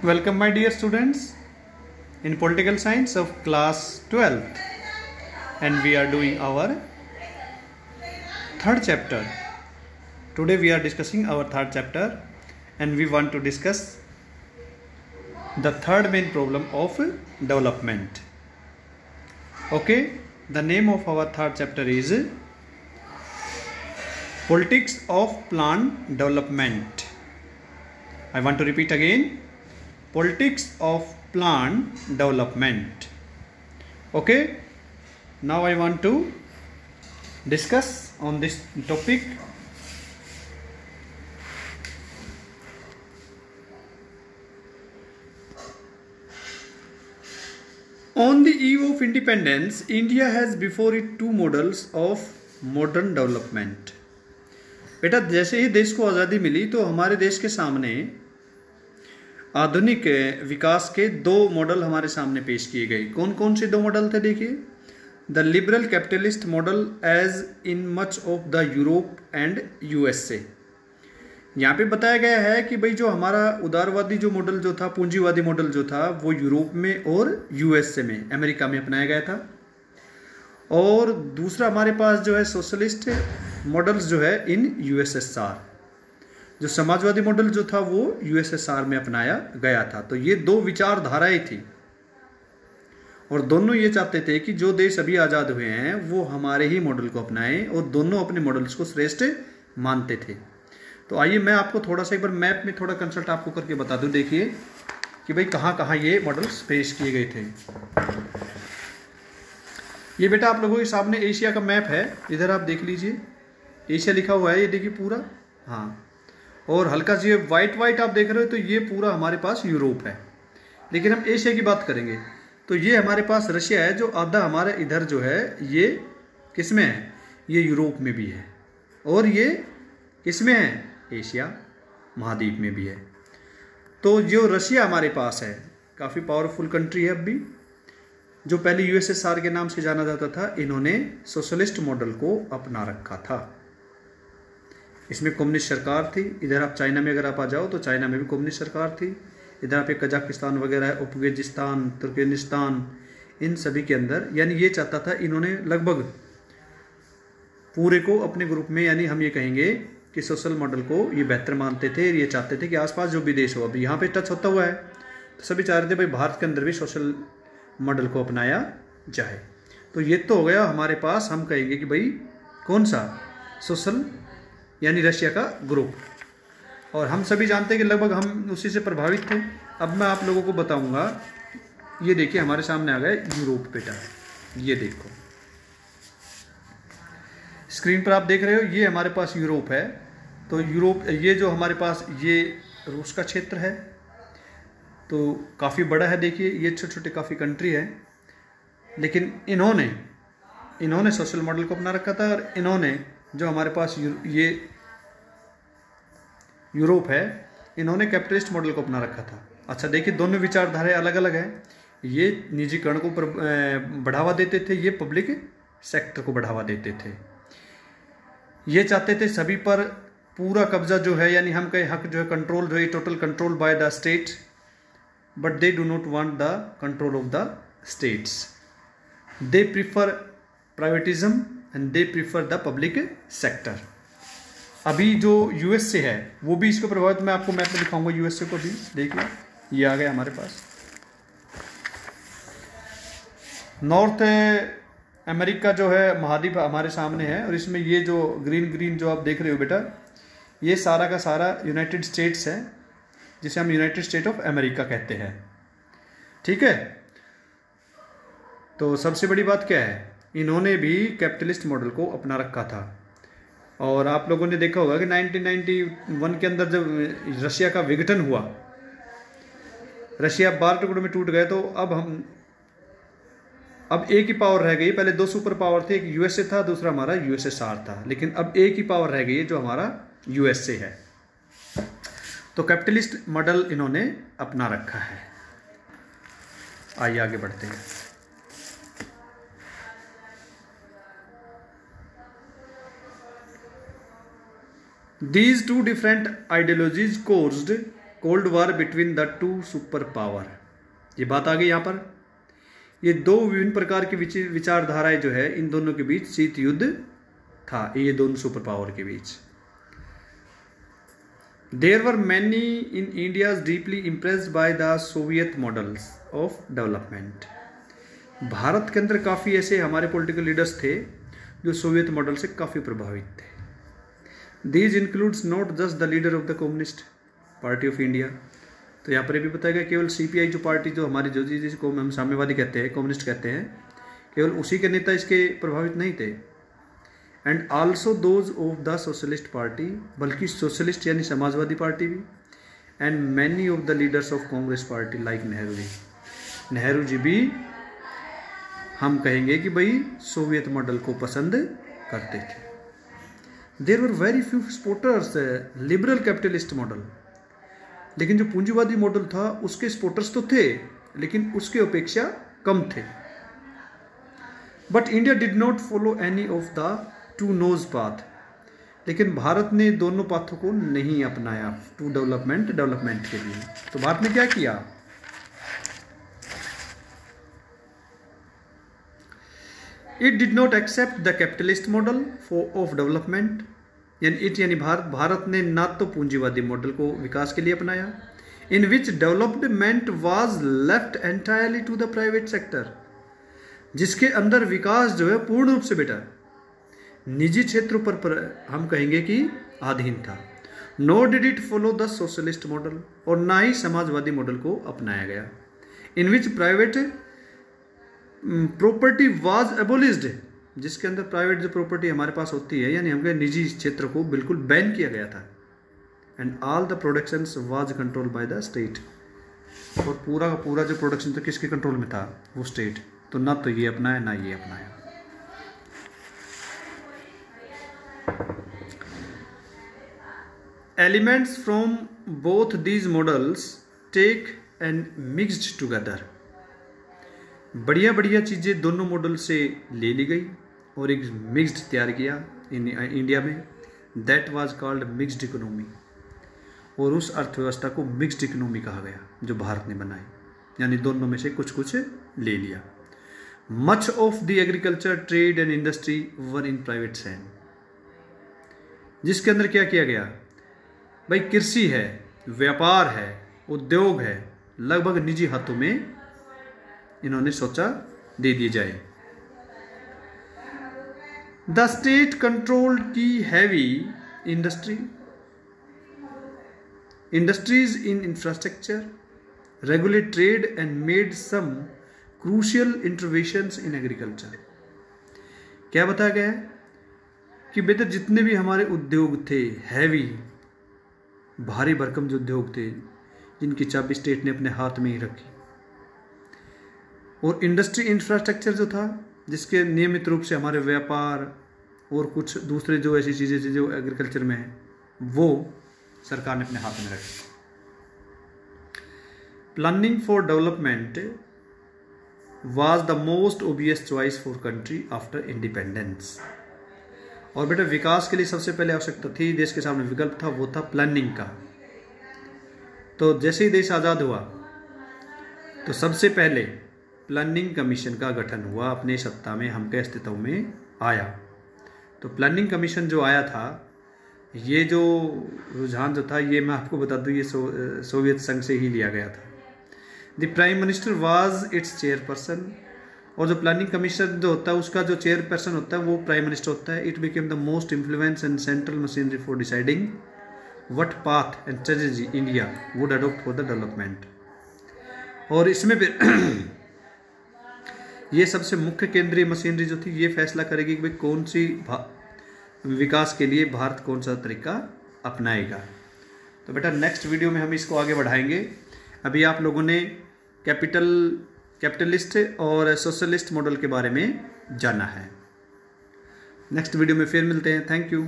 Welcome my dear students in political science of class 12th, and we are doing our third chapter. Today we are discussing our third chapter and we want to discuss the third main problem of development. Okay, the name of our third chapter is Politics of Planned Development. I want to repeat again, Politics of Planned Development. Okay, now I want to discuss on this topic. On the eve of independence, India has before it two models of modern development. बेटा जैसे ही देश को आज़ादी मिली तो हमारे देश के सामने आधुनिक विकास के दो मॉडल हमारे सामने पेश किए गए। कौन कौन से दो मॉडल थे देखिए। The liberal capitalist model as in much of the Europe and USA. यहाँ पे बताया गया है कि भाई जो हमारा उदारवादी जो मॉडल जो था, पूंजीवादी मॉडल जो था, वो यूरोप में और यूएसए में, अमेरिका में अपनाया गया था। और दूसरा हमारे पास जो है सोशलिस्ट मॉडल्स जो है इन यूएसएसआर, जो समाजवादी मॉडल जो था वो यूएसएसआर में अपनाया गया था। तो ये दो विचारधाराएं थी और दोनों ये चाहते थे कि जो देश अभी आज़ाद हुए हैं वो हमारे ही मॉडल को अपनाएं और दोनों अपने मॉडल्स को श्रेष्ठ मानते थे। तो आइए मैं आपको थोड़ा सा एक बार मैप में थोड़ा कंसल्ट आपको करके बता दूं। देखिए कि भाई कहाँ कहाँ ये मॉडल्स पेश किए गए थे। ये बेटा आप लोगों के सामने एशिया का मैप है, इधर आप देख लीजिए, एशिया लिखा हुआ है, ये देखिए पूरा, हाँ। और हल्का सी वाइट आप देख रहे हो तो ये पूरा हमारे पास यूरोप है। लेकिन हम एशिया की बात करेंगे तो ये हमारे पास रशिया है, जो आधा हमारे इधर जो है ये किस में है, ये यूरोप में भी है, और ये किस में है, एशिया महाद्वीप में भी है। तो जो रशिया हमारे पास है काफ़ी पावरफुल कंट्री है अब भी, जो पहले यूएसएसआर के नाम से जाना जाता था। इन्होंने सोशलिस्ट मॉडल को अपना रखा था। इसमें कम्युनिस्ट सरकार थी। इधर आप चाइना में अगर आप आ जाओ तो चाइना में भी कम्युनिस्ट सरकार थी। इधर आप एक कजाकिस्तान वगैरह है, उज्बेकिस्तान, तुर्कमेनिस्तान, इन सभी के अंदर, यानी ये चाहता था, इन्होंने लगभग पूरे को अपने ग्रुप में, यानी हम ये कहेंगे कि सोशल मॉडल को ये बेहतर मानते थे। ये चाहते थे कि आसपास जो भी देश हो, अभी यहाँ पे टच होता हुआ है, तो सभी चाह रहे थे भाई भारत के अंदर भी सोशल मॉडल को अपनाया जाए। तो ये तो हो गया हमारे पास, हम कहेंगे कि भाई कौन सा सोशल, यानी रशिया का ग्रुप। और हम सभी जानते हैं कि लगभग हम उसी से प्रभावित थे। अब मैं आप लोगों को बताऊंगा, ये देखिए हमारे सामने आ गया यूरोप बेटा, ये देखो स्क्रीन पर आप देख रहे हो, ये हमारे पास यूरोप है। तो यूरोप, ये जो हमारे पास ये रूस का क्षेत्र है, तो काफ़ी बड़ा है। देखिए ये छोटे छोटे काफ़ी कंट्री है, लेकिन इन्होंने सोशल मॉडल को अपना रखा था। और इन्होंने जो हमारे पास ये यूरोप है, इन्होंने कैपिटलिस्ट मॉडल को अपना रखा था। अच्छा देखिए दोनों विचारधाराएं अलग अलग हैं। ये निजीकरण को बढ़ावा देते थे, ये पब्लिक सेक्टर को बढ़ावा देते थे। ये चाहते थे सभी पर पूरा कब्जा जो है, यानी हम कहें हक जो है, कंट्रोल जो है, total control by the state, but they do not want the control of the states. They prefer privatism and they prefer the public sector. अभी जो यूएसए है वो भी इसको प्रभावित, मैं आपको मैप में दिखाऊंगा यूएसए को भी। देखिए ये आ गया हमारे पास, नॉर्थ अमेरिका जो है महाद्वीप हमारे सामने है। और इसमें ये जो ग्रीन जो आप देख रहे हो बेटा, ये सारा का सारा यूनाइटेड स्टेट्स है, जिसे हम यूनाइटेड स्टेट ऑफ अमेरिका कहते हैं। ठीक है, तो सबसे बड़ी बात क्या है, इन्होंने भी कैपिटलिस्ट मॉडल को अपना रखा था। और आप लोगों ने देखा होगा कि 1991 के अंदर जब रशिया का विघटन हुआ, रशिया 12 टुकड़ों में टूट गए, तो अब एक ही पावर रह गई। पहले दो सुपर पावर थे, एक यूएसए था, दूसरा हमारा यूएसएसआर था, लेकिन अब एक ही पावर रह गई है जो हमारा यूएसए है। तो कैपिटलिस्ट मॉडल इन्होंने अपना रखा है। आइए आगे बढ़ते हैं। These two different ideologies caused cold war between the two super power, ये बात आ गई यहाँ पर। ये दो विभिन्न प्रकार की विचारधाराएं जो है इन दोनों के बीच शीत युद्ध था, ये दोनों सुपर पावर के बीच। There were many in India deeply impressed by the Soviet models of development. Bharat के अंदर काफ़ी ऐसे हमारे पॉलिटिकल लीडर्स थे जो सोवियत मॉडल से काफ़ी प्रभावित थे। These includes not just the leader of the communist party of India. तो यहाँ पर ये भी बताया गया केवल सीपीआई जो पार्टी जो हमारी जो जिसको हम साम्यवादी कहते हैं, कम्युनिस्ट कहते हैं, केवल उसी के नेता इसके प्रभावित नहीं थे। And also those of the socialist party, बल्कि सोशलिस्ट यानी समाजवादी पार्टी भी। And many of the leaders of Congress party like Nehru ji. Nehru ji भी हम कहेंगे कि भाई सोवियत मॉडल को पसंद करते थे। There were very few supporters liberal capitalist model. लेकिन जो पूंजीवादी मॉडल था उसके सपोर्टर्स तो थे, लेकिन उसके अपेक्षा कम थे। But India did not follow any of the two known path. लेकिन भारत ने दोनों पाथों को नहीं अपनाया टू डेवलपमेंट के लिए। तो भारत ने क्या किया? It did not accept the capitalist model of development, यानी भारत ने ना तो पूंजीवादी मॉडल को विकास के लिए अपनाया, in which development was left entirely to the private sector, जिसके अंदर विकास जो है पूर्ण रूप से बेटा निजी क्षेत्रों पर हम कहेंगे कि अधीन था। No did it follow the socialist model, और ना ही समाजवादी मॉडल को अपनाया गया, in which private property was abolished, जिसके अंदर प्राइवेट जो प्रॉपर्टी हमारे पास होती है यानी हमके निजी क्षेत्र को बिल्कुल बैन किया गया था। And all the productions was controlled by the state, और पूरा का पूरा जो प्रोडक्शन था किसके कंट्रोल में था? वो स्टेट। तो ना तो ये अपनाया ना ये अपनाया। Elements from both these models take and mixed together. बढ़िया बढ़िया चीज़ें दोनों मॉडल से ले ली गई और एक मिक्स्ड तैयार किया इन इंडिया में। That was called mixed economy, और उस अर्थव्यवस्था को मिक्स्ड इकोनॉमी कहा गया जो भारत ने बनाई, यानी दोनों में से कुछ कुछ ले लिया। Much of the agriculture, trade and industry were in private hand, जिसके अंदर क्या किया गया? भाई कृषि है, व्यापार है, उद्योग है, लगभग निजी हाथों में इन्होंने सोचा दे दिए जाए। द स्टेट कंट्रोल्ड की heavy industries in infrastructure, regulate trade and made some crucial interventions in agriculture. क्या बताया गया है कि बेटा जितने भी हमारे उद्योग थे, हैवी भारी भरकम जो उद्योग थे, जिनकी चाबी स्टेट ने अपने हाथ में ही रखी, और इंडस्ट्री इंफ्रास्ट्रक्चर जो था जिसके नियमित रूप से हमारे व्यापार और कुछ दूसरे जो ऐसी चीज़ें थी जो एग्रीकल्चर में है, वो सरकार ने अपने हाथ में रखी। Planning for development was the most obvious choice for country after independence. और बेटा विकास के लिए सबसे पहले आवश्यकता थी, देश के सामने विकल्प था, वो था प्लानिंग का। तो जैसे ही देश आज़ाद हुआ तो सबसे पहले प्लानिंग कमीशन का गठन हुआ, अपने सत्ता में हमके अस्तित्व में आया। तो प्लानिंग कमीशन जो आया था, ये जो रुझान जो था, ये मैं आपको बता दूं, ये सोवियत संघ से ही लिया गया था। The prime minister was it's chairperson, और जो प्लानिंग कमीशन जो होता है उसका जो चेयरपर्सन होता है वो प्राइम मिनिस्टर होता है। It became the most influence and central machinery for deciding what path and strategy India would adopt for the development. और इसमें फिर ये सबसे मुख्य केंद्रीय मशीनरी जो थी ये फैसला करेगी कि भाई कौन सी विकास के लिए भारत कौन सा तरीका अपनाएगा। तो बेटा नेक्स्ट वीडियो में हम इसको आगे बढ़ाएंगे। अभी आप लोगों ने कैपिटलिस्ट और सोशलिस्ट मॉडल के बारे में जाना है। नेक्स्ट वीडियो में फिर मिलते हैं। Thank you.